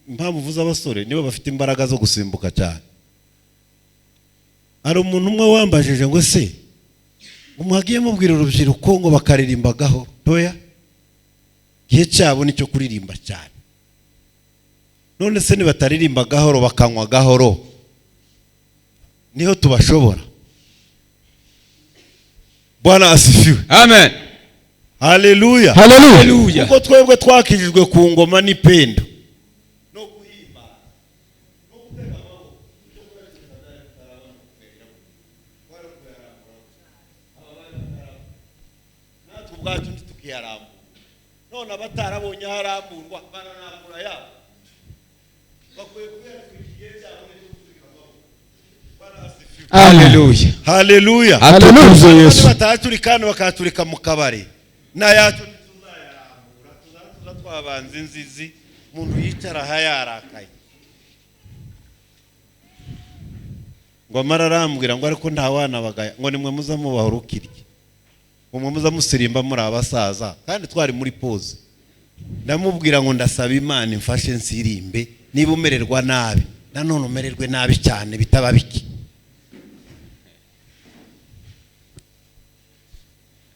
impamvu uvuze abasore nibo bafite imbaraga zo gusimbuka cyane. Ari umuntu umwe wambajije ngo se umuhagiye mubwira urubyiruko ngo bakaririmbagaho toya gihe cyabo nicyo kuririmba cyane. None se ni bataririmba gahoro bakanywa gahoro niho tubashobora. Bwana asifiwe. Amen. Haleluya. Haleluya. Kuko twebwe twakijijwe ku ngoma n'ipendo no guhimba no gutega amaboko natwe ubwacu tukiyarambura. None abatarabonye haramburwa baranambura yabo bakwiye kuyakigiye cyane. Haleluya. Haleluya. Atukuze Yesu. Bataturikana bakaturika mu kabari na yacu tuzayarambura tuzaza twabanza inzizi umuntu yicara hayarakaye ngo amararambwira ngo ariko nta wana bagaya ngo nimwe muza mubahurukirye umwe muza musirimba muri abasaza kandi twari muri pause. Ndamubwira ngo ndasaba Imana imfashe nsirimbe niba umererwa nabi nanone umererwe nabi cyane bitaba biki.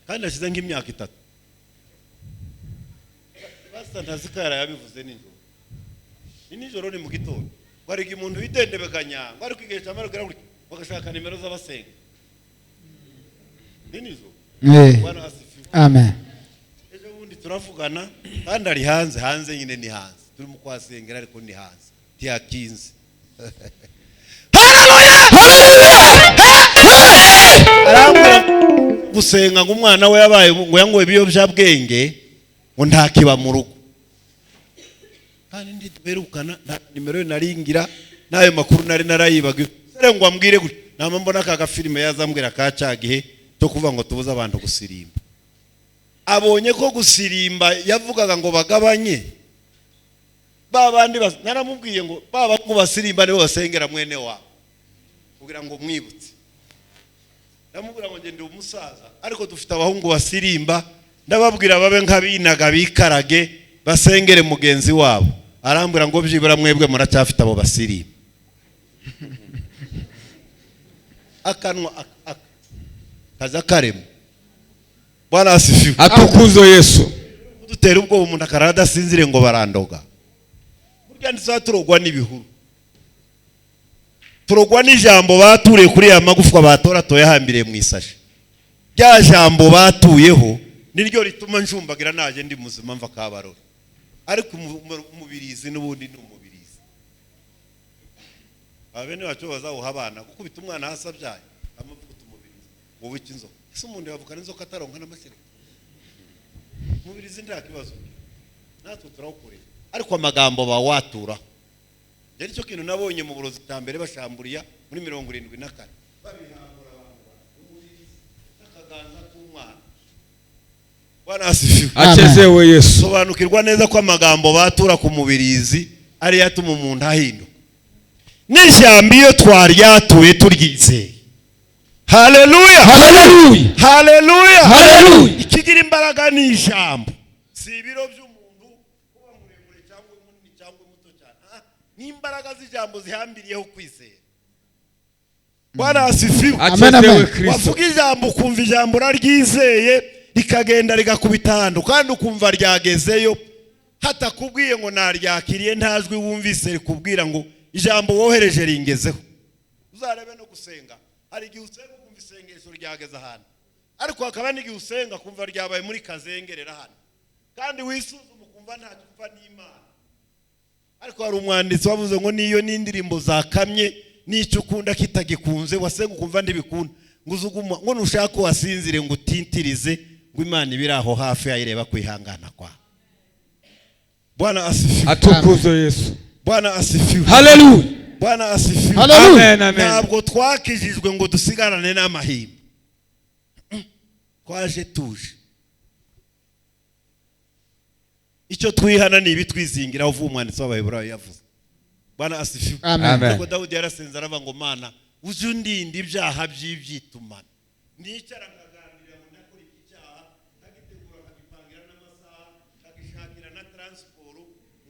Kandi ashize nk'imyaka 3 basta ntazikara yabivuze nijoro. Ni nijoro ni mu gitondo warigi umuntu widendebeganya ngo ari kwigesha amarugara bagashaka nimero z'abasenga. Ni nijoro. Bwana asifiwe. Amen. Ejo bundi turavugana kandi ari hanze nyine ni hanze turi mu kwasengera ariko ni hanze tiyakinze. Haleluya. Gusenga ngo umwana we yabaye ngo yangoye ibiyobyabwenge ngo ntakiba mu rugo. Kandi ndi tuberukana nimero naringira nayo makuru nari narayibaga. Sere ngo ambwire gute nama mbona aka filime yazambwira kacagihe cyo kuvuga ngo tubuza abantu gusirimba. Abonye ko gusirimba yavugaga ngo bagabanye babandi naramubwiye ngo baba ngo basirimba nibo basengera mwene wa kugira ngo mwibutse. Ndamubwira ngo ngende umusaza ariko dufite abahungu basirimba ndababwira babe nk'abinaga bikarage basengere mugenzi wabo. Arambwira ngo byibura mwebwe muracyafite abo basirimba. Akanwa kaza karemo. Bwana asifiwe. Atukuzo Yesu. Dutera ubwo umuntu akarada sinzire ngo barandoga. Burya ntizaturogwa n'ibihuru. Turogwa n'ijambo baturiye kuri ya magufwa batora toyahambire mu isashi. Rya jambo batuyeho niryo rituma njumbagira naje ndi muzima mva kabarora. Ariko umubirizi n'ubundi ni umubirizi. Abene bacu bazawuha abana kuko bita umwana hasabyaye amavuga umubirizi. Wowe kinzo. Ese umuntu yavukana inzoka ataronka n'amashereka. Umubirizi nta kibazo. Natwe turawukorera. Ariko amagambo bawatura. Yari cyo kintu nabonye mu burozi tambere bashamburiya muri 74. Babihambura abantu. Umubirizi n'akaganza k'umwana. Bwana asifiwe. Achezewe Yesu. Sobanukirwa neza ko amagambo batura ku mubirizi ari yatuma umuntu ahinduka. N'ijambo iyo twaryatuye turyizeye. Haleluya. Haleluya. Haleluya. Haleluya. Ikigira imbaraga ni ijambo. Si ibiro by'umuntu kuba muremure cyangwa munini cyangwa muto cyane. Ni imbaraga z'ijambo zihambiriyeho kwizera. Bwana asifiwe. Achezewe Kristo. Wavuga ijambo kumva ijambo raryizeye rikagenda rigakubita hando kandi ukumva ryagezeyo hatakubwiye ngo naryakiriye ntajwi wumvise rikubwira ngo ijambo wohereje ringezeho. Uzarebe no gusenga hari igihe usenga kumva isengesho ryageze ahantu ariko hakaba n'igihe usenga kumva ryabaye muri kazengerera hano kandi wisuzuma ukumva nta cyupfa n'Imana. Ariko hari umwanditsi wavuze ngo niyo n'indirimbo zakamye n'icyo ukunda kitagikunze wasenga ukumva ndibikunda ngo uzuguma ngo nushaka wasinzire ngo utintirize ngo Imana ibiraho hafi yayireba kwihangana kwa. Bwana asifiwe. Atukuzo Yesu. Bwana asifiwe. Haleluya. Bwana asifiwe. Amen, amen. Ntabwo twakijijwe ngo dusigarane n'amahimba. Twaje tuje. Icyo twihana ni ibitwizingira uvuye umwanditsi w'Abaheburayo yavuze. Bwana asifiwe. Amen. Ngo Dawudi yarasenze aravuga ngo Mana uje undinde ibyaha by'ibyitumana. Nicara nkaganira ngo ndakora iki cyaha ndagitegura nkagipangira n'amasaha ngishakira na transport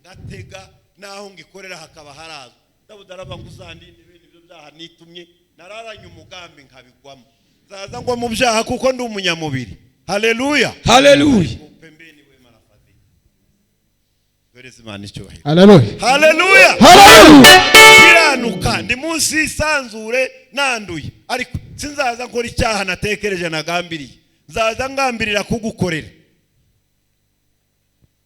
ngatega naho ngikorera hakaba harazo Dawudi araba nguzandinde ibyo byaha nitumye nararanye umugambi nkabigwamo zaza ngo mu byaha kuko ndi umunyamubiri. Haleluya, haleluya, pembeni we marafadhi berezi mani cyohe. haleluya, haleluya, haleluya. Kiranuka ndi munsi isanzure nanduye, ariko sinzaza nkora icyaha natekereje nagambiriye, nzaza ngambirira kugukorera.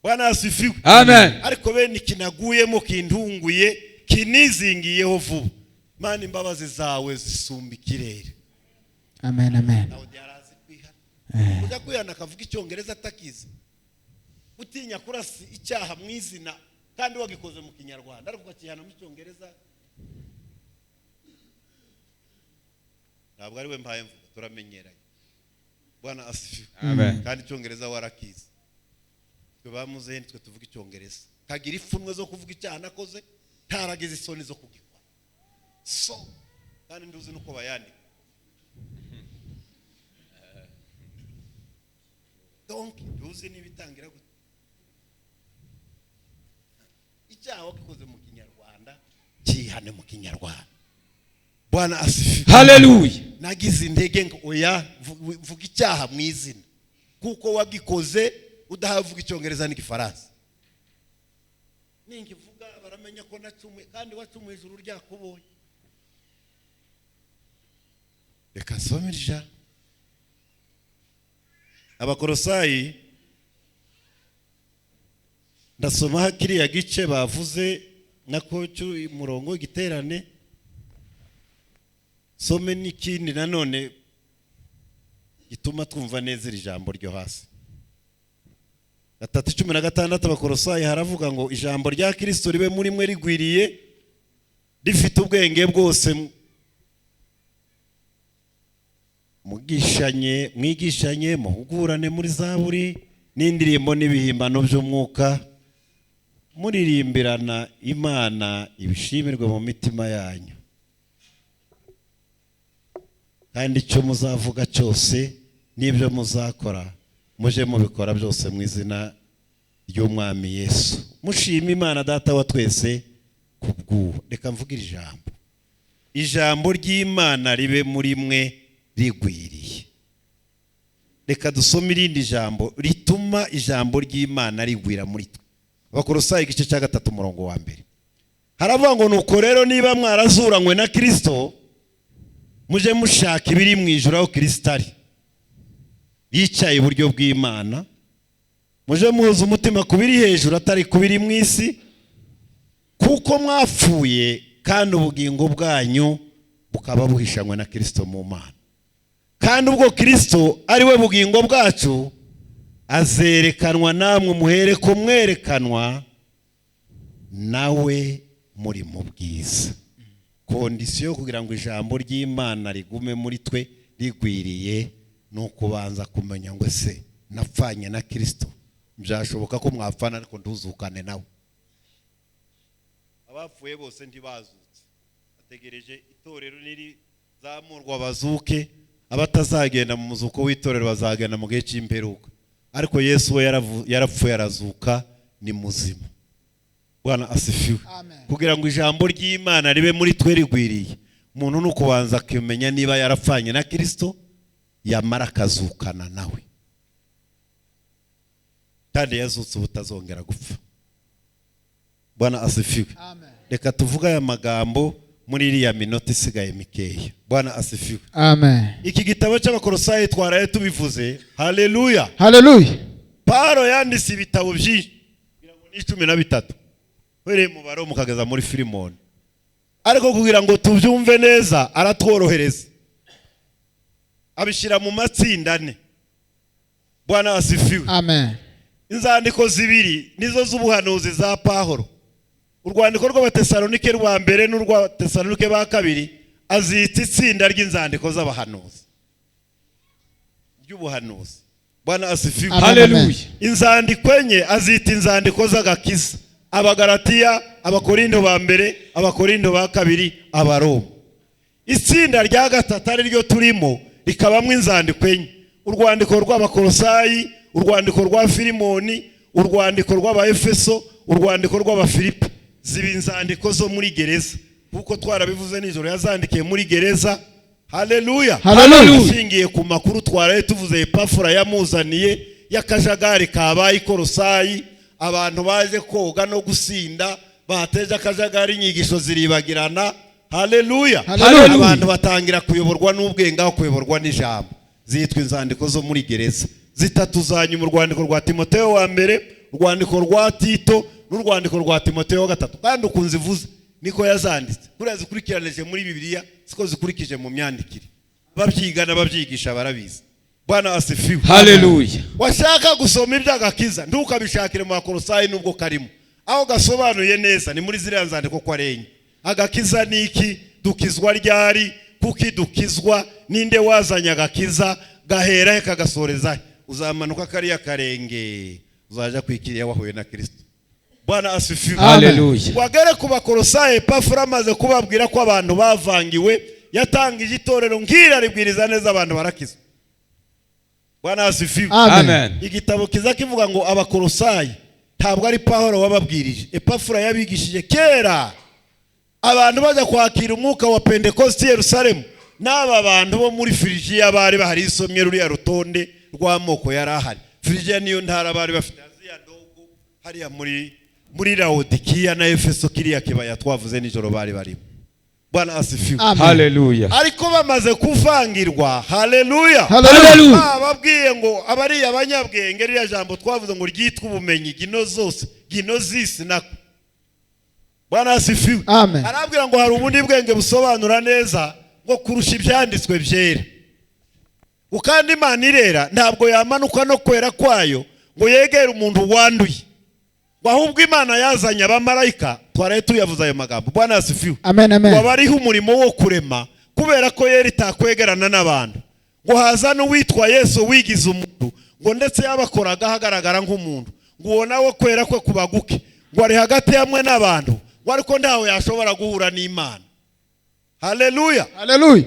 Bwana asifiwe, amen. Ariko bene ikinaguyemo kintunguye kinizingiyeho vuba, Mana imbabazi zawe zisumba ikirere. Amen, amen. Dawudi yarazi kwihana, ujya kwihana akavuga icyongereza atakizi, utinya kurasi icyaha mu izina kandi wagikoze mu kinyarwanda ariko ukakihana mu cyongereza. Ntabwo ari we mbaye mvuga, turamenyeranye. Bwana asifiwe, amen. Kandi icyongereza warakizi, twe bamuze nitwe tuvuga icyongereza, kagira ifunwe zo kuvuga icyaha nakoze, ntaragize isoni zo kugikora. So kandi nduzi nuko bayandika. Donc nduzi nibitangira gute icyaha wakikoze mu kinyarwanda kihane mu kinyarwanda. Bwana asifiwe, haleluya. Nagize intege ngo oya vuga icyaha mu izina kuko wagikoze udahavuga icyongereza n'igifaransa. Ninkivuga baramenya ko nacumwe kandi wacumwe ijuru ryakubonye. Reka somirja Abakolosayi ndasoma kiriya gice bavuze nako cy'umurongo giterane, some n'ikindi nanone gituma twumva neza iri jambo ryo hasi. 3:16 Abakolosayi haravuga ngo ijambo rya Kristo ribe muri mwe rigwiriye rifite ubwenge bwose, mwigishanye muhugurane muri zaburi n'indirimbo n'ibihimbano by'umwuka, muririmbirana Imana ibishimirwe mu mitima yanyu, kandi icyo muzavuga cyose n'ibyo muzakora muje mubikora byose mu izina ry'Umwami Yesu, mushima Imana Data wa twese kubw'uwo. Reka mvuge ijambo ry'Imana ribe muri mwe rigwiriye. Reka dusome irindi jambo rituma ijambo ry'Imana rigwira muri twe. Abakolosayi igice cya 3 umurongo wa 1 haravuga ngo nuko rero niba mwarazuranywe na Kristo muje mushaka ibiri mu ijuru aho Kristo ari yicaye iburyo bw'Imana, muje muhuza umutima kubiri hejuru atari kubiri mu isi, kuko mwapfuye kandi ubugingo bwanyu bukaba buhishanywe na Kristo mu Mana. Kandi ubwo Kristo ari we bugingo bwacu azerekanwa namwe muhere ko mwerekanwa nawe muri mu bwiza. Kondisiyo kugira ngo ijambo ry'Imana rigume muri twe rigwiriye nuko banza kumenya ngo se napfanye na Kristo, byashoboka ko mwapfana ariko nduzukane nawe. Abapfuye bose ntibazutse, ategereje itorero niri zamurwa bazuke, abatazagenda mu muzuko w'itorero bazagenda mu gihe cy'imperuka, ariko Yesu we yarapfuye arazuka ni muzima. Bwana asifiwe, kugira ngo ijambo ry'Imana ribe muri twe rigwiriye, umuntu nuko banza kumenya niba yarapfanye na Kristo yamara akazukana nawe, kandi yazutse ubutazongera gupfa. Bwana asifiwe, reka tuvuga aya magambo muri iriya minota isigaye mikeya. Bwana asifiwe, amen. Iki gitabo cy'Abakolosayi twaraye tubivuze. Haleluya, haleluya. Paulo yanditse ibitabo byinshi kugira ngo ni 13 were mu baro mukageza muri Filimoni, ariko kugira ngo tubyumve neza aratworohereza abishira mu matsinda 4. Bwana asifiwe, amen. Inzandiko zibiri nizo z'ubuhanuzi za Paulo, urwandiko rw'Abatesalonike rwa mbere n'urwa Tesalonike ba kabiri azita itsinda ry'inzandiko z'abahanuzi ry'ubuhanuzi. Bwana asifiwe, haleluya. Inzandiko enye azita inzandiko z'agakiza, Abagalatiya, Abakorindo ba mbere, Abakorindo ba kabiri, Abaroma. Itsinda rya gatatu ari ryo turimo rikabamwe inzandiko enye, urwandiko rw'Abakolosayi, urwandiko rwa Filimoni, urwandiko rw'Abaefeso, urwandiko rw'Abafilipi. ziba inzandiko zo muri gereza, kuko twarabivuze nijoro yazandikiye muri gereza. Haleluya. Ashingiye ku makuru twaraye tuvuze Epafura yamuzaniye y'akajagari kabaye i Kolosayi, abantu baje koga no gusinda, bateje akajagari, inyigisho ziribagirana. Haleluya. Abantu batangira kuyoborwa n'ubwenge aho kuyoborwa n'ijambo. Zitwa inzandiko zo muri gereza. Zitatu zanyuma: urwandiko rwa Timoteyo wa mbere, urwandiko rwa Tito, n'urwandiko rwa Timoteyo wa gatatu. Kandi ukunzivuze niko yazanditse. Kuriya zikurikiranije muri Bibiliya siko zikurikije mu myandikire. Babyigana babyigisha barabizi. Bwana asifiwe. Haleluya. Washaka gusoma iby'agakiza ntukabishakire mu Bakolosayi nubwo karimo. Aho gasobanuye neza ni muri ziriya nzandiko kwa renye. Agakiza niki? Dukizwa ryari? Kuki dukizwa? Ninde wazanya agakiza? Gahera he kagasoreza? Uzamanuka kariya karenge uzaja kwikiriya wahuye na Kristo. Bwana asifiwe. Haleluya. Wagere ku Bakolosayi, Epafura amaze kubabwira ko abantu bavangiwe, yatangije itorero ngira ribwiriza neza, abantu barakizwa. Bwana asifiwe. Amen. Igitabo kiza kivuga ngo Abakolosayi ntabwo ari Pawulo wababwirije, Epafura yabigishije kera. Abantu bajya kwakira umwuka wa Pentekoste Yerusalemu, n'aba bantu bo muri Firigiya bari bahari, isomye ruriya rutonde rw'amoko yari ahari. Firigiya niyo ntara bari bafite, Aziya ndogo hariya muri Laodikiya na Efeso, kiriya kibaya twavuze nijoro bari barimo. Bwana asifiwe. Haleluya. Ariko bamaze kuvangirwa, haleluya, babwiye ngo abari abanyabwenge, ririya jambo twavuze ngo ryitwa ubumenyi, ginozisi nako. Bwana asifiwe. Arabwira ngo hari ubundi bwenge busobanura neza ngo kurusha ibyanditswe byera. Ukandi Imana irera, ntabwo yamanuka no kwera kwayo ngo yegere umuntu wanduye. Ahubwo Imana yazanye abamarayika, twaraye tuyavuze ayo magambo. Bwana asifiwe. Wabariho umurimo wo kurema, kubera ko yera itakwegerana n'abantu. Ngo haza n'uwitwa Yesu wigize umuntu, ngo ndetse yabakoraga hagaragara nk'umuntu, ngo uwo nawe kwera kwe kubaguke, ngo ari hagati yamwe n'abantu, ngo ariko ntawe yashobora guhura n'Imana. Haleluya.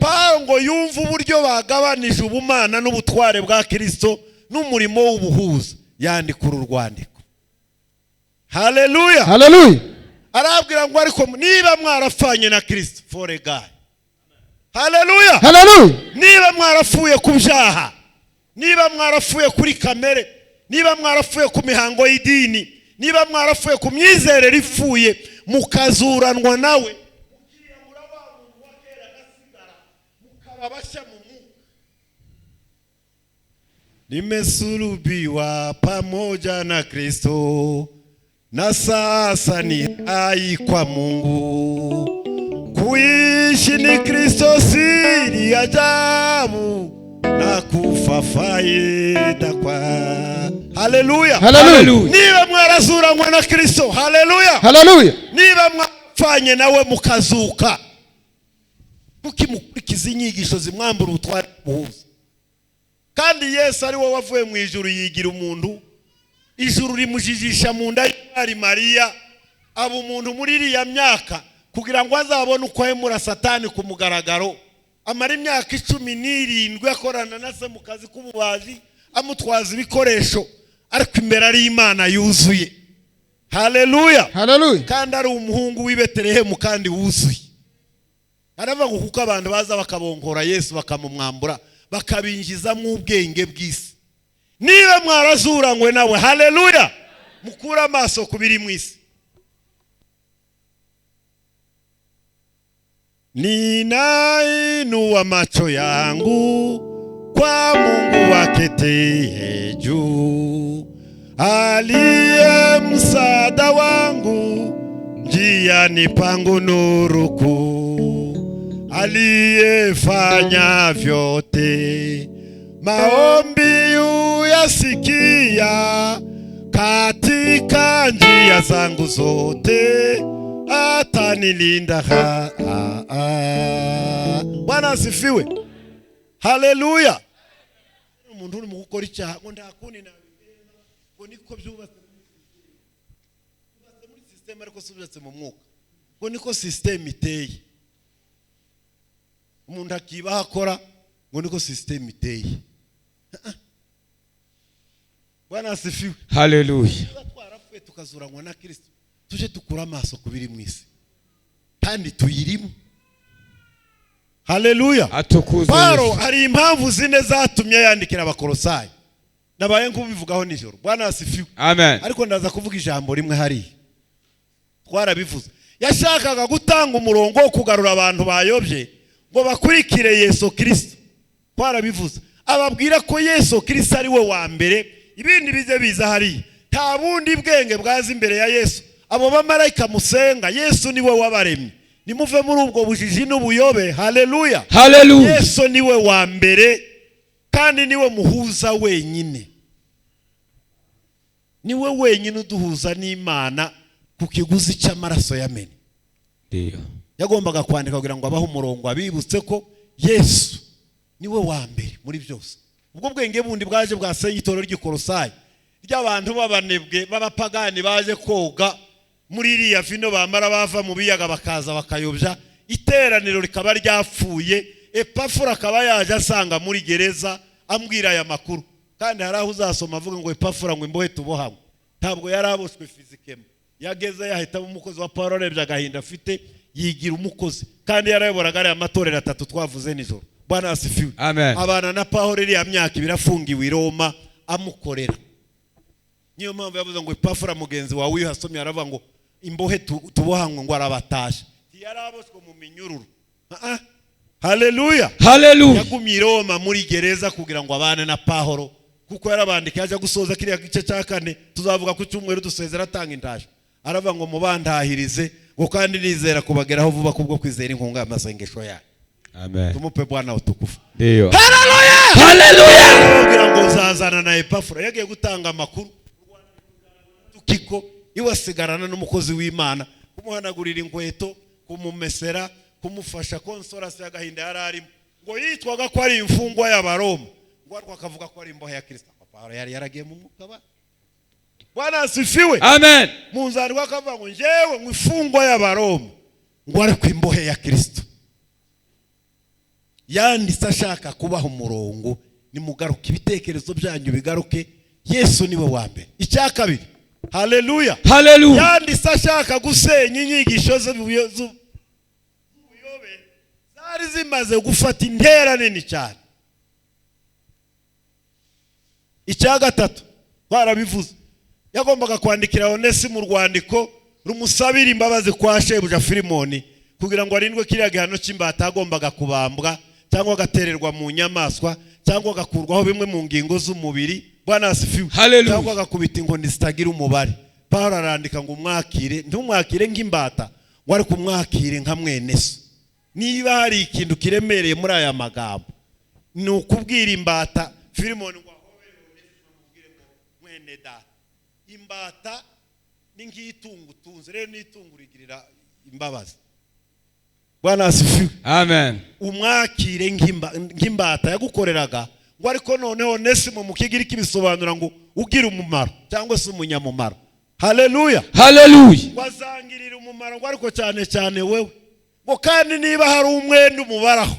Pawulo ngo yumva uburyo bagabanije ubumana n'ubutware bwa Kristo n'umurimo w'ubuhuza, yandika uru rwandiko. Haleluya. Arabwira ngo ariko niba mwarafanye na Kristo, for a guy. Haleluya. Niba mwarafuye ku byaha, niba mwarafuye kuri kamere, niba mwarafuye ku mihango y'idini, niba mwarafuye ku myizerere ifuye, mukazuranwa nawe, mukiyamura wa muntu wa kera gasigara, mukaba bashya mu Mungu. Nimesulubiwa pamoja na Kristo, na sasa ni hai kwa Mungu. Kuishi ni Kristo siri ajabu, na kufa faida kwa. Haleluya. Niba mwarazuranywe na Kristo, haleluya. Niba mwafanye nawe mukazuka, mukimukurikiza inyigisho zimwambura ubutware buhuza. Kandi Yesu ari we wavuye mu ijuru yigira umuntu, ijuru rimujijisha mu nda y'Umwari Mariya, aba umuntu muri iriya myaka kugira ngo azabone uko ahemura Satani ku mugaragaro. Amara imyaka 17 akorana na se mu kazi k'ububaji, amutwaza ibikoresho, ariko imbere ari Imana yuzuye. Haleluya. Kandi ari umuhungu w'i Betelehemu kandi wuzuye. Aravuga ngo kuko abantu baza bakabongora Yesu bakamumwambura, bakabinjiza mu ubwenge bw'isi. Niba mwarazuranywe nawe, haleluya, mukura amaso kubiri mu isi. Ninainua macho yangu kwa Mungu waketie juu, aliye msaada wangu njiani pangu nuru kuu, aliyefanya vyote maombi uyasikia, katika njia zangu zote atanilinda. Bwana asifiwe. Haleluya. Umuntu uri mu gukora icyaha ngo ndakuni nawe ngo niko byubatse muri system, ariko subyatse mu mwuka ngo niko system iteye. Umuntu akibaha akora ngo niko system iteye. Bwana asifiwe. Haleluya. Twarafuye tukazuranywa na Kristo, tuje tukura amaso kubiri mu isi kandi tuyirimo. Haleluya. Atukuze Paulo Yesu. hari impamvu zine zatumye yandikira Abakolosayi. Nabaye nkubivugaho nijoro. Bwana asifiwe. Amen. Ariko ndaza kuvuga ijambo rimwe hari. Twarabivuze. Yashakaga gutanga umurongo wo kugarura abantu bayobye ngo bakurikire Yesu Kristo. Twarabivuze. Ababwira ko Yesu Kristo ari we wa mbere, ibindi bize biza hari. Nta bundi bwenge bwaza imbere ya Yesu. Abo bamarayika musenga, Yesu niwe wabaremye. Nimuve muri ubwo bujiji n'ubuyobe. Haleluya. Haleluya. Yesu niwe wa mbere kandi niwe muhuza wenyine. Niwe wenyine uduhuza n'Imana ku kiguzi cy'amaraso yamene. Ndio. Yagombaga kwandika kugira ngo abaho umurongo abibutse ko Yesu niwe wa mbere muri byose. Ubwo bwenge bundi bwaje bwasenye itoro ry'Ikolosayi ry'abantu b'abanebwe b'abapagani baje koga muri iriya vino bamara bava mu biyaga bakaza bakayobya, iteraniro rikaba ryapfuye. Epafura akaba yaje asanga muri gereza ambwira aya makuru, kandi hari aho uzasoma avuga ngo Epafura ngo imbohe tubohamwe. Ntabwo yaraboshwe fizikemo, yageze yahitamo umukozi wa Paulo, arebye agahinda afite yigira umukozi, kandi yarayoboraga ari amatorero 3 twavuze nijoro. Bwana asifiwe. Amen. Abana na Paulo iriya myaka birafungiwe i Roma amukorera. Niyo mpamvu yavuze ngo Epafura mugenzi wawe uyihasomye aravuga ngo imbohe tubohamwe ngo arabatasha. Yaraboshwe mu minyururu. Haleluya. Haleluya. Yagumye i Roma muri gereza kugira ngo abane na Paulo, kuko yarabandika yaje gusoza kiriya gice cya 4 tuzavuga ku cyumweru dusezera atanga indaje. Aravuga ngo mubandahirize ngo kandi nizera kubageraho vuba kubwo kwizera inkunga y'amasengesho yayo. Amen. Tumupe Bwana utukufu. Ndio. Haleluya. Haleluya. Kugira ngo zazana na Epafura yagiye gutanga amakuru tukiko iwasigarana n'umukozi w'Imana, kumuhanagurira inkweto, kumumesera, kumufasha konsolasi y'agahinda yararimo, ngo yitwaga ko ari imfungwa y'Abaroma, ngo ariko akavuga ko ari imbohe ya Kristo. Paulo yari yaragiye mu mwuka. Bwana asifiwe. Amen. Munzani wakavuga ngo njewe mwifungwa y'Abaroma, ngo ariko imbohe ya Kristo. Yanditse ashaka kubaho umurongo, nimugaruke ibitekerezo byanyu bigaruke, Yesu niwe wa mbere. Icya kabiri. Haleluya. Haleluya. Yanditse ashaka gusenya inyigisho z'ubuyobe zari zimaze gufata intera nini cyane. Icya gatatu twarabivuze, yagombaga kwandikira Onesimo urwandiko rumusabira imbabazi kwa shebuja Filimoni kugira ngo arindwe kiriya gihano cy'imbata agombaga kubambwa cyangwa agatererwa mu nyamaswa cyangwa agakurwaho bimwe mu ngingo z'umubiri. Bwana asifiwe. Cyangwa agakubita inkoni zitagira umubare. Paulo arandika ngo umwakire, ntumwakire nk'imbata, ngo ari kumwakire nka mwene so. Niba hari ikintu kiremereye muri aya magambo, ni ukubwira imbata Filimoni ngo ahobere Onesimo amubwire ngo mwene data. Imbata ni nk'itungo utunze, rero n'itungo rigirira imbabazi. Bwana asifiwe. Amen. Umwakire nk'imbata yagukoreraga, ngo ariko noneho Onesimo mu Kigiriki bisobanura ngo ugira umumaro cyangwa se umunyamumaro. Haleluya. Haleluya. Wazangirira umumaro, ngo ariko cyane cyane wewe, ngo kandi niba hari umwenda umubaraho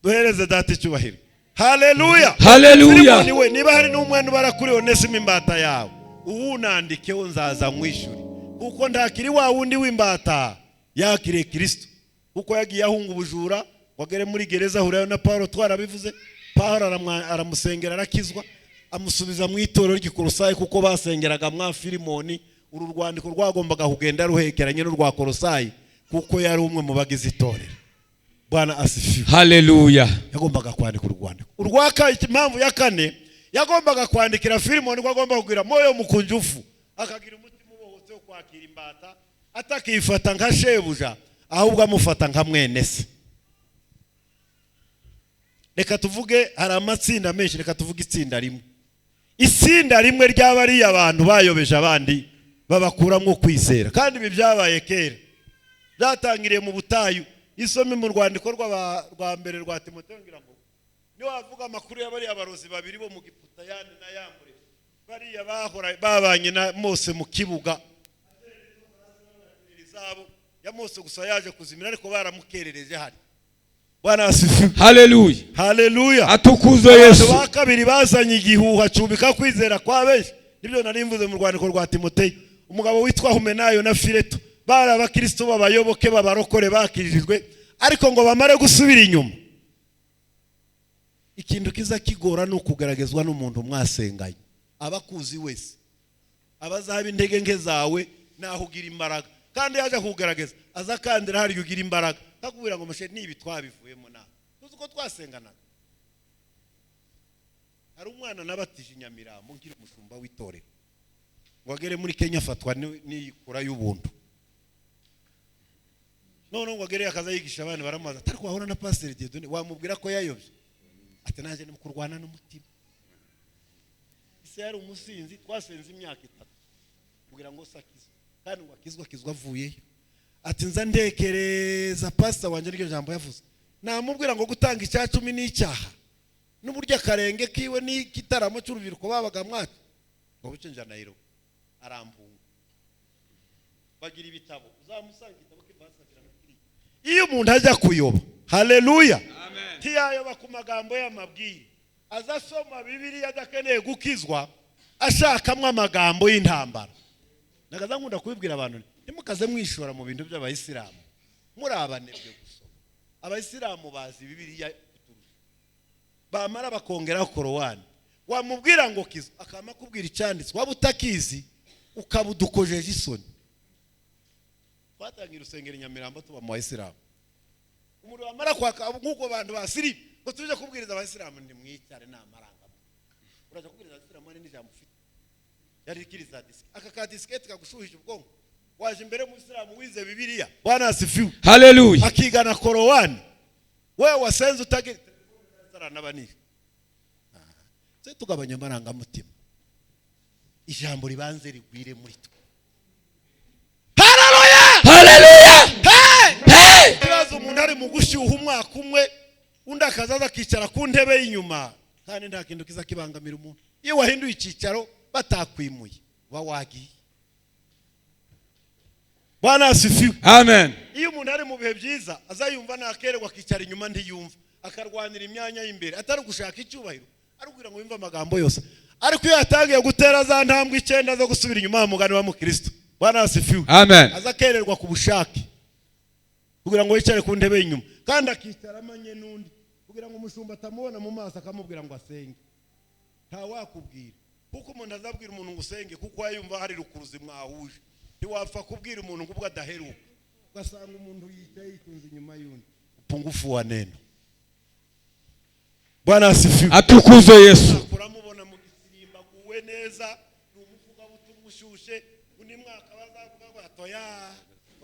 duhereze data icyubahiro. Haleluya. Haleluya. Niba hari n'umwenda ubara kuri Onesimo imbata yawe, uwunandikeho nzaza mwishuri, kuko ndakiri wa wundi w'imbata yakire Kristo, kuko yagiye ahunga ubujura, wagere muri gereza ahurayo na Paulo. Twarabivuze, Paulo aramusengera arakizwa, amusubiza mu itorero ry'Ikolosayi kuko basengeraga mwa Filimoni. Uru rwandiko rwagombaga kugenda ruhekeranye n'urwa Kolosayi kuko yari umwe mu bagize itorero. Bwana asifiwe. Haleluya. Yagombaga kwandika urwandiko. Urwaka impamvu ya 4 yagombaga kwandikira Filimoni, ko agomba kugira moyo mukunjufu, akagira umutima ubohotse wo kwakira imbata, atakifata nka shebuja ahubwo amufata nka mwene se. Reka tuvuge hari amatsinda menshi, reka tuvuge itsinda rimwe. Itsinda rimwe ry'abari abantu bayobeje abandi babakuramo kwizera, kandi ibi byabaye kera, byatangiriye mu butayu. Isome mu rwandiko rwa mbere rwa Timoteyo ngira ngo ni wavuga amakuru y'abari abarozi babiri bo mu Giputa, yani na Yambure, bariya bahora babanye na Mose mu kibuga zabo ya Mose gusa yaje kuzimira, ariko baramukerereje hari. Bwana asifiwe. Haleluya. Haleluya. Atukuze Yesu. Bakabiri bazanye igihuha cyubika kwizera kwa benshi. Nibyo nari mvuze mu rwandiko rwa Timoteyo. umugabo witwa Humenayo na Fileto bari abakristo b'abayoboke b'abarokore bakirijwe, ariko ngo bamare gusubira inyuma ikintu kiza kigora no kugaragazwa n'umuntu mwasenganye abakuzi wese abazaba intege nke zawe naho ugira imbaraga, kandi yaje kugaragaza aza kandira hari ugira imbaraga takubwira ngo mushe nibi twabivuyemo na tuzi ko twasenganaga. Hari umwana nabatije Nyamirambo ngira umushumba w'itorero ngo agere muri Kenya afatwa n'ikura y'ubuntu, none ngo agere akaza yigisha abana baramaza atari kwahora na Pastor Dieudonné wamubwira ko yayobye ati naje ni kurwana n'umutima. Ise yari umusinzi twasenze imyaka 3 kugira ngo sakize, kandi ngo akizwa avuyeyo ati nza ndekereza pastor wanje n'iryo jambo yavuze, namubwira ngo gutanga icya 10 n'icyaha n'uburyo akarenge kiwe n'igitaramo cy'urubyiruko babaga mwati ngo buce nja Nairobi arambunga bagira ibitabo uzamusanga igitabo k'ibasakira n'ikiri. Iyo umuntu ajya kuyoba, haleluya, amen, tiyayoba ku magambo y'amabwire azasoma Bibiliya adakeneye gukizwa ashakamwe amagambo y'intambara. Nagaza nkunda kubibwira abantu ntimukaze mwishora mu bintu by'abayisilamu muri abanebwe gusoma. Abayisilamu bazi Bibiliya bamara bakongeraho Korowani, wamubwira ngo kizo akama kubwira icyanditswe waba utakizi ukabudukojeje isoni. Twatangira urusengero Nyamirambo tuba mu Bayisilamu, umuntu wamara kwaka nk'uko abantu basiri ngo tuje kubwiriza Abayisilamu ndi mwicare n'amaranga uraje kubwiriza Abayisilamu ari n'ijambo ufite yari kiriza disk aka ka diskete kagushuhije ubwonko waje imbere mu Isilamu wize Bibiliya Bwana asifiwe, haleluya, akigana Korowani wewe wasenze utagira n'abani se tugabanya amaranga mutima ijambo ribanze rigwire muri twe. Haleluya, haleluya, hey kibazo umuntu ari mu gushyuha umwaka umwe undi akazaza akicara ku ntebe y'inyuma, kandi nta kintu kiza kibangamira umuntu. Iyo wahinduye ikicaro batakwimuye wagiye. Bwana asifiwe, amen. Iyo umuntu ari mu bihe byiza azayumva nakererwa akicara inyuma ndiyumva akarwanira imyanya y'imbere atari gushaka icyubahiro arubwira ngo yumva amagambo yose, ariko iyo yatangiye gutera za ntambwe 9 zo gusubira inyuma mugani wa mukristo. Bwana asifiwe, amen. Azakererwa ku bushake kugira ngo yicare ku ntebe y'inyuma, kandi akicara amanye n'undi kugira ngo umushumba atamubona mu maso akamubwira ngo asenge. Nta wakubwira kuko umuntu azabwira umuntu ngo usenge kuko yumva hari rukuruzi mwahuje. Ntiwapfa kubwira umuntu ngo ubwo adaheruka ugasanga umuntu yicaye yitunze inyuma y'undi, upungufu wa neno. Bwana asifiwe, atukuzwe Yesu. Kuramubona mu gisimba kuwe neza n'umuvuga butumushushe undi mwaka bazavuga ngo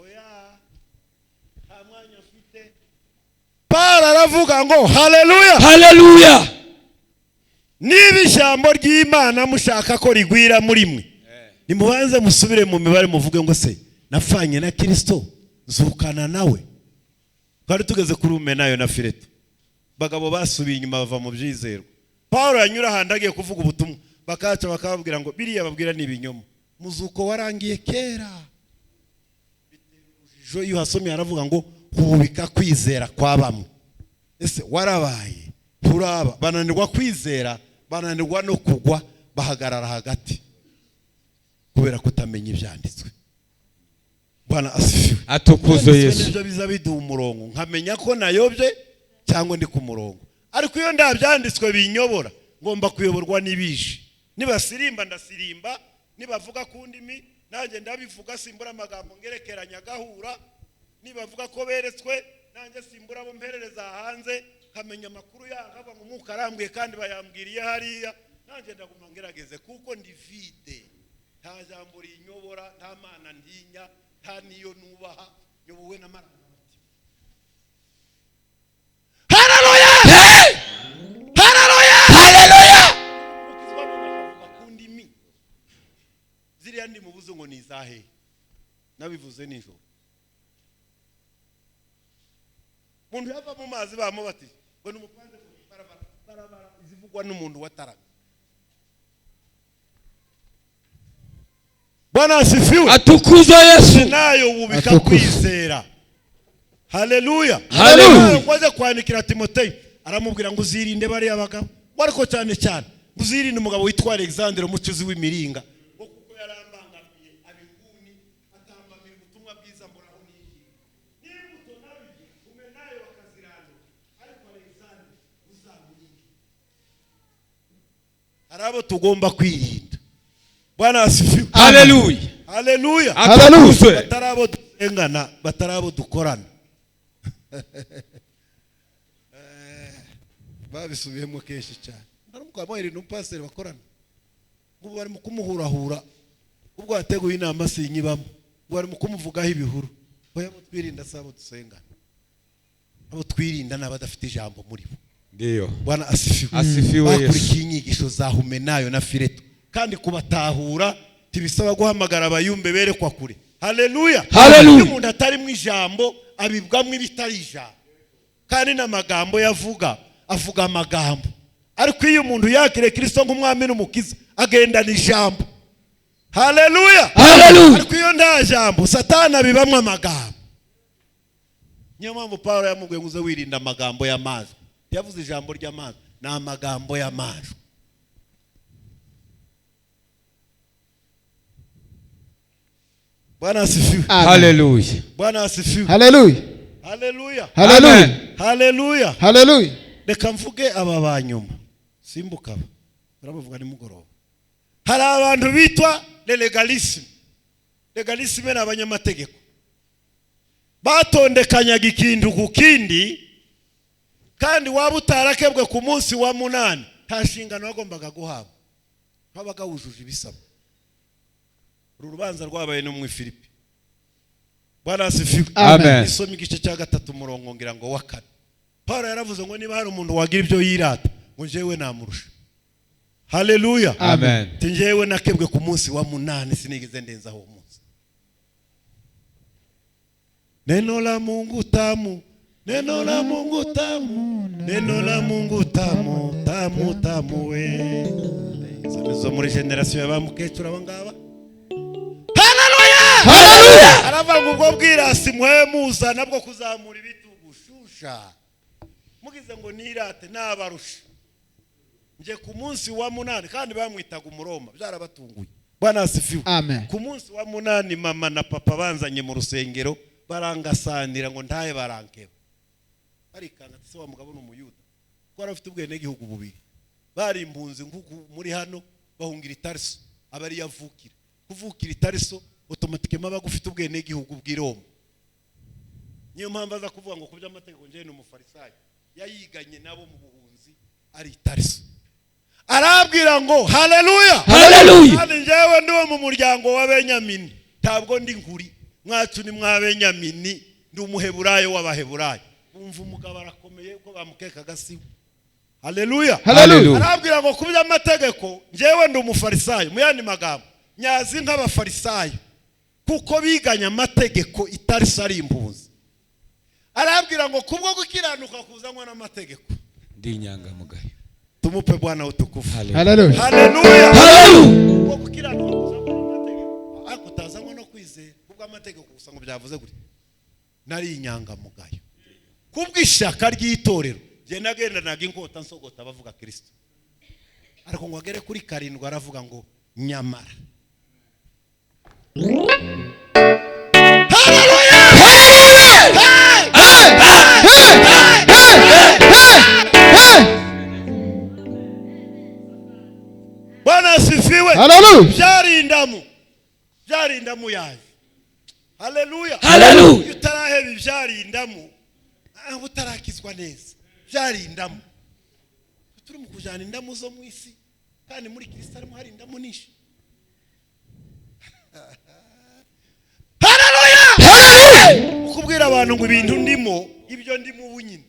oya nta mwanya ufite. Paulo aravuga ngo haleluya, haleluya, niba ijambo ry'Imana mushaka ko rigwira muri mwe nimubanze musubire mu mibare muvuge ngo se nafanye na Kristo zukana nawe. Twari tugeze kuri Humenayo na Fileto bagabo basubiye inyuma bava mu byizero. Paulo yanyura handagiye kuvuga ubutumwa bakaca bakababwira ngo biriya babwira ni ibinyoma muzuko warangiye kera. Jo iyo hasomye aravuga ngo hubika kwizera kwa bamwe. Ese warabaye turaba bananirwa kwizera bananirwa no kugwa bahagarara hagati kubera kutamenya ibyanditswe. Bwana asifiwe, atukuzwe Yesu. Nibyo biza biduha umurongo nkamenya ko nayobye cyangwa ndi ku murongo, ariko iyo ndabyanditswe binyobora ngomba kuyoborwa n'ibije. Nibasirimba ndasirimba, nibavuga ku ndimi nanjye ndabivuga simbura amagambo ngerekeranya gahura, nibavuga ko beretswe nanjye simbura bo mperereza hanze kamenya amakuru yangava ngo umwuka arambwiye kandi bayambwiriye hariya, nanjye ndaguma ngerageze kuko ndi vide. Nta jambo rinyobora, nta mana ndinya, nta niyo nubaha, nyobowe n'amaranga. Haleluya, hey! Haleluya, haleluya. Bakundimi ziriya ndi mubuze ngo nizahe nabivuze nijoro. Muntu yava mu mazi bamo bati ngo numupanze barabara izivugwa n'umuntu wataraga. Bwana asifiwe, atukuzwe Yesu. Nayo ubika kwizera. Haleluya, haleluya. Kwaje kwandikira Timoteyo aramubwira ngo uzirinde bari abagabo, ariko cyane cyane uzirinde umugabo witwa Alexander umucuzi w'imiringa kuko yarambangamiye bwiza mbonaho n'iki n'imbuto nabije umenayo bakazirana ariko Alexander uzamurinde. Hari abo tugomba kwirinda. Bwana asifiwe. Haleluya. Haleluya. Atukuzwe. Batarabo dusengana, batarabo dukorana. Babisubiyemo kenshi cyane. Naramuka mwere n'umupasiteri bakorana. Ubwo bari mu kumuhurahura. Ubwo yateguye inama sinyibamo. Ubwo bari mu kumuvugaho ibihuru. Oya twirinda sabo dusengana. Abo twirinda n'abadafite ijambo muri bo. Ndio. Bwana asifiwe. Asifiwe Yesu. Bakurikiye inyigisho za Humenayo na Fileto. Kandi kubatahura tibisaba guhamagara abayumbe berekwa kure. Haleluya. Haleluya. Umuntu atari mu ijambo abibwamwe bitari ijambo. Kandi n'amagambo yavuga avuga amagambo. Ariko iyo umuntu yakire Kristo nk'umwami n'umukiza agendana ijambo. Haleluya. Haleluya. Ariko iyo nta jambo Satani abibamwe amagambo. Niyo mpamvu Paulo yamubwiye ngo wirinda amagambo y'amazi. Yavuze ijambo ry'amazi na amagambo y'amazi. Bwana asifiwe. Haleluya. Bwana asifiwe. Haleluya. Haleluya. Haleluya. Haleluya. Haleluya. Reka mvuge aba banyuma. Simbuka. Baravuga ni mugoroba. Hari abantu bitwa legalisme. Legalisme ni abanyamategeko. Batondekanyaga ikintu ku kindi kandi waba utarakebwe ku munsi wa 8 nta shingano wagombaga guhabwa. Habaga wujuje ibisaba. Urubanza rwabaye no mu Filipi. Bwana asifiwe. Amen. Isoma igice cya 3 murongo ngira ngo wa 4. Paulo yaravuze ngo niba hari umuntu wagira ibyo yirata ngo jewe namurusha. Haleluya. Amen. Tinjewe nakebwe ku munsi wa 8 sinigeze ndenza aho munsi. Neno la Mungu tamu. Neno la Mungu tamu. Neno la Mungu tamu. Tamu tamu we. Zo muri generation y'abamukecura abangaba. Haleluya. Haleluya. Aravuga ubwo bwirasi muhemuza nabwo kuzamura ibitugu shusha. Mugize ngo nirate nabarusha. Nje ku munsi wa 8 kandi bamwitaga umuroma byarabatunguye. Bwana asifiwe. Amen. Ku munsi wa 8 mama na papa banzanye mu rusengero barangasanira ngo ndaye barankeba. Arikanga se wa mugabo n'umuyuda. Ko arafite ubwene igihugu bubiri. Bari impunzi nguku muri hano bahungira Itariso abari yavukira. Kuvukira Itariso automatikement bagufite ubwene igihugu bw'Iroma. Niyo mpamvu aza kuvuga ngo kubya amategeko nje ni umufarisayo. Yayiganye nabo mu buhunzi ari Itariso. Arabwira ngo haleluya. Haleluya. Kandi njewe ndi mu muryango wa Benyamini. Ntabwo ndi nkuri. Mwacu ni mwa Benyamini ndi umuheburayo w'abaheburayo. Umva umugabo arakomeye uko bamukeka gasiwe. Haleluya. Haleluya. Arabwira ngo kubya amategeko njewe ndi umufarisayo. Muyandi magambo nyazi nk'abafarisayo kuko biganya amategeko Itariso ari impunzi. Arabwira ngo kubwo gukiranuka kuzanwa n'amategeko Ndi inyangamugayo. tumupe Bwana utukufu. Haleluya. Haleluya. Haleluya. Kubwo gukiranuka kuzanwa n'amategeko ariko tazanwa no kwizera kubwo amategeko gusa ngo byavuze gute nari inyangamugayo. Kubw'ishaka ry'itorero je nagendanaga inkota nsogota bavuga Kristo. Ariko ngo agere kuri 7 aravuga ngo nyamara. Haleluya. Bwana asifiwe. Haleluya. Byari indamu yaje. Haleluya. Haleluya. Utaraheba byari indamu. Utarakizwa neza. Byari indamu. Turi mu kujana indamu zo mu isi kandi muri Kristo arimo hari indamu nishi. Haleluya. Ukubwira abantu ngo ibintu ndimo ibyo ndimo ubunyine.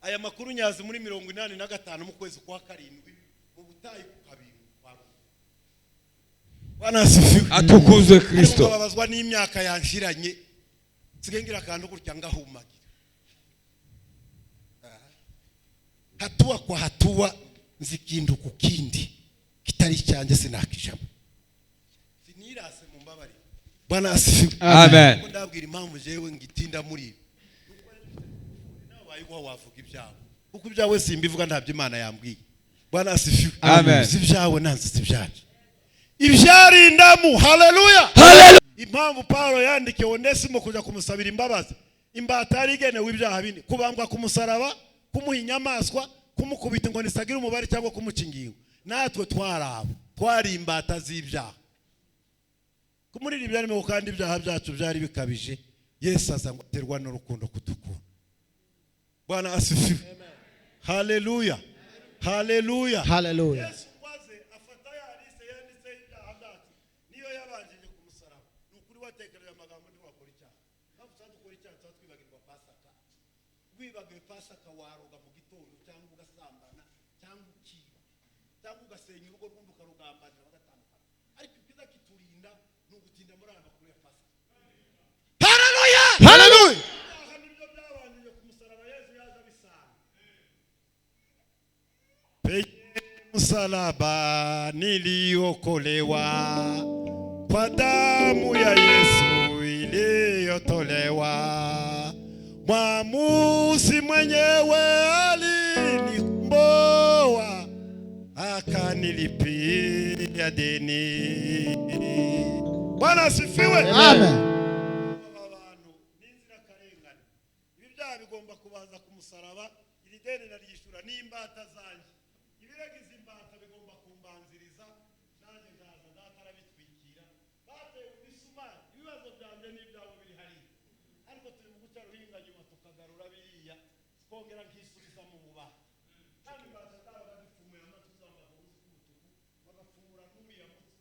Aya makuru nyazi muri 85 mu kwezi kwa 7 mu butayi ku kabiri. Bwana asifiwe. Atukuzwe Kristo. Babazwa n'imyaka yanshiranye. Sigengira kandi gutya ngahumagira. Hatua kwa hatua nzikindu ku kindi kitari cyanje sinakijamo. Sinirase mu mbabari. Bwana asifiwe. Amen. Ndabwira impamvu jewe ngitinda muri. Nawe bayigwa wavuga ibyawe. Kuko ibyawe simbivuga ntabyo Imana yambwiye. Bwana asifiwe. Amen. Sibyawe nanze sibyanje. Ibyari indamu. Haleluya. Haleluya. impamvu Paulo yandikiye Onesimo kuja kumusabira imbabazi, imbata yari igenewe ibyaha bine: kubambwa ku musaraba, kumuha inyamaswa, kumukubita ngo nisagira umubare cyangwa kumuca ingingo. Natwe twari imbata z'ibyaha. Kumuririmbira arimo kandi ibyaha byacu byari bikabije, Yesu aza ngo aterwa n'urukundo kudukunda. Bwana asifiwe. Haleluya. Haleluya. Haleluya. Yesu kwaze afata ya liste yanditse ibyaha byacu, niyo yabanjije ku musaraba. Nukuri watekereza amagambo ndi wakora icyaha. Ntabwo dukora icyaha twibagirwa Pasaka. Wibagiwe Pasaka waroga mu gitondo cyangwa ugasambana cyangwa ukiba cyangwa ugasenya urugo rw'undi ukarugambanira bagatandukana. Ariko ikiza kiturinda ni ugutinda muri aya makuru ya Pasaka. Haleluya. Haleluya. Nibyo byabanjije ku musaraba, Yesu yaza bisana. Msalaba niliokolewa kwa damu ya Yesu iliyotolewa. Mwamuzi mwenyewe alinikomboa, akanilipia deni. Bwana asifiwe. Amen. Abantu n'inzira karengane, ibi byaha bigomba kubanza ku musaraba, iri deni naryishura n'imbata zanjye. Ibiragiza imbata bigomba kumbanziriza, nanjye ndaza ndatarabitwikira. Bateye ubisumari, ibibazo byanjye n'ibyawe biri hariya. Ariko turi mu guca ruhinga nyuma tukagarura biriya, twongera nkisubiza mu bubaha. Kandi imbata zabaga zipfumuye amatwi z'amaguru z'umutuku, bagapfumura n'uriya mutsi.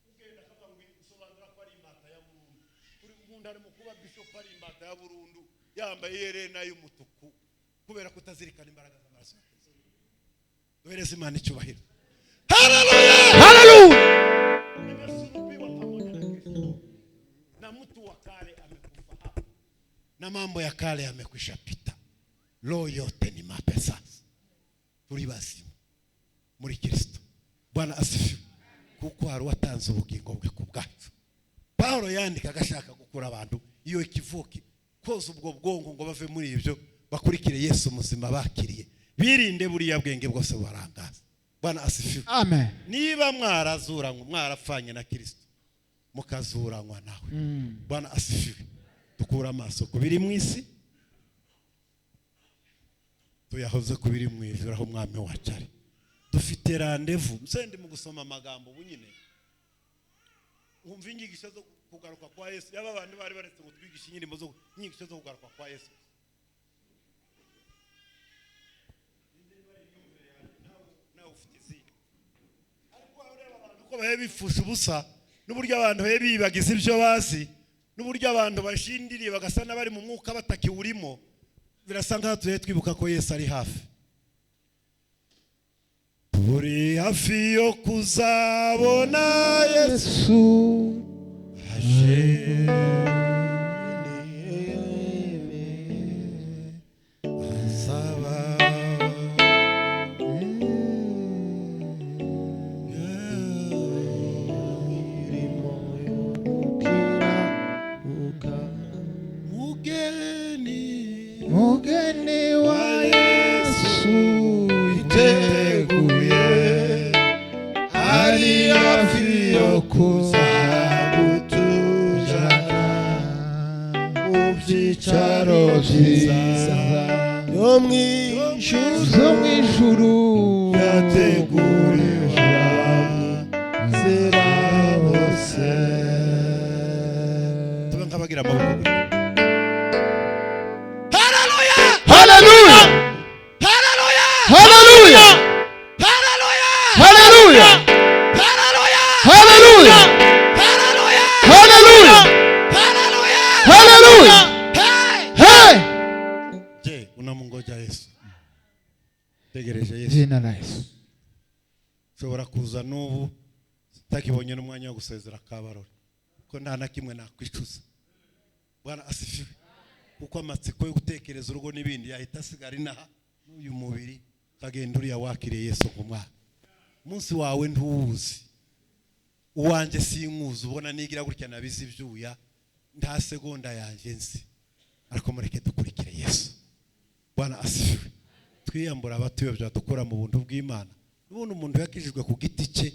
Ugenda akavuga ngo isobanura ko ari imbata ya burundu. Turi umuntu ari mu kuba bishop ari imbata ya burundu, yambaye iherena y'umutuku, kubera kutazirikana imbaraga z'amaraso ya Kristo. Duhereze Imana icyubahiro. Haleluya. Haleluya. Nimesulubiwa pamoja na Kristo, na mtu wa kale amekufa hapa, na mambo ya kale yamekwisha pita. Roho yote ni mapya sasa. Turi bazima muri Kristo. Bwana asifiwe. Kuko hari watanze ubugingo bwe ku bwacu. Paulo yandika agashaka gukura abantu iyo ikivuki koza ubwo bwongo ngo bave muri ibyo bakurikire Yesu muzima bakiriye. Birinde buriya bwenge bwose barangaza. Bwana asifiwe. Amen. Niba mwarazuranywe, mwarapfanye na Kristo, mukazuranywa nawe. Bwana asifiwe. Dukura amaso ku biri mu isi, tuyahoze ku biri mu ijuru aho Umwami wacu ari. Dufite randevu. Msende mu gusoma amagambo bunyine, umva inyigisho zo kugaruka kwa Yesu. Yaba abantu bari baretse ngo twigishe inyirimo zo inyigisho zo kugaruka kwa Yesu. Uko bahe bifusha ubusa, n'uburyo abantu bahe bibagiza ibyo bazi, n'uburyo abantu bashindiriye bagasa n'abari mu mwuka batakiwurimo, birasa nkaho tuhe twibuka ko Yesu ari hafi. Turi hafi yo kuzabona Yesu aje. Mugeni wa Yesu iteguye, ari hafi yo kuza gutujana mu byicaro byiza yo mu ijuru yateguriwe abizera bose. Tuba nkabagira amaboko. Haleluya. Haleluya. Haleluya. Haleluya. Haleluya. Haleluya. Haleluya. Haleluya. Haleluya. Hey. Hey. Je, unamngoja Yesu? Tegereje Yesu. Jina la Yesu. Shobora kuza n'ubu takibonye n'umwanya wo gusezera Kabarore, ko nta na kimwe nakwicuza. Bwana asifiwe. Kuko amatsiko yo gutekereza urugo n'ibindi yahita asigara inaha n'uyu mubiri kagenda uriya wakiriye Yesu kumwana. Umunsi wawe ntuwuzi, uwanje sinkuzi, ubona nigira gutya nabizi ibyuya, nta segonda yanjye nzi. Ariko mureke dukurikire Yesu. Bwana asifiwe. Twiyambura abatuyobya dukora mu buntu bw'Imana. N'ubundi umuntu yakijijwe ku giti cye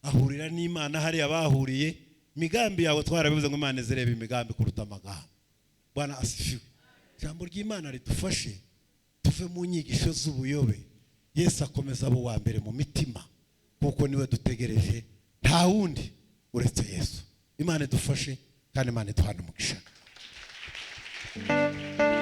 ahurira n'Imana hari abahuriye, migambi yawe twarabivuze ngo Imana zireba imigambi kuruta amagambo. Bwana asifiwe. Jambo ry'Imana ridufashe tuve mu nyigisho z'ubuyobe. Yesu akomeza abo wa mbere mu mitima kuko niwe dutegereje, nta wundi uretse Yesu. Imana idufashe kandi Imana iduhane umugisha.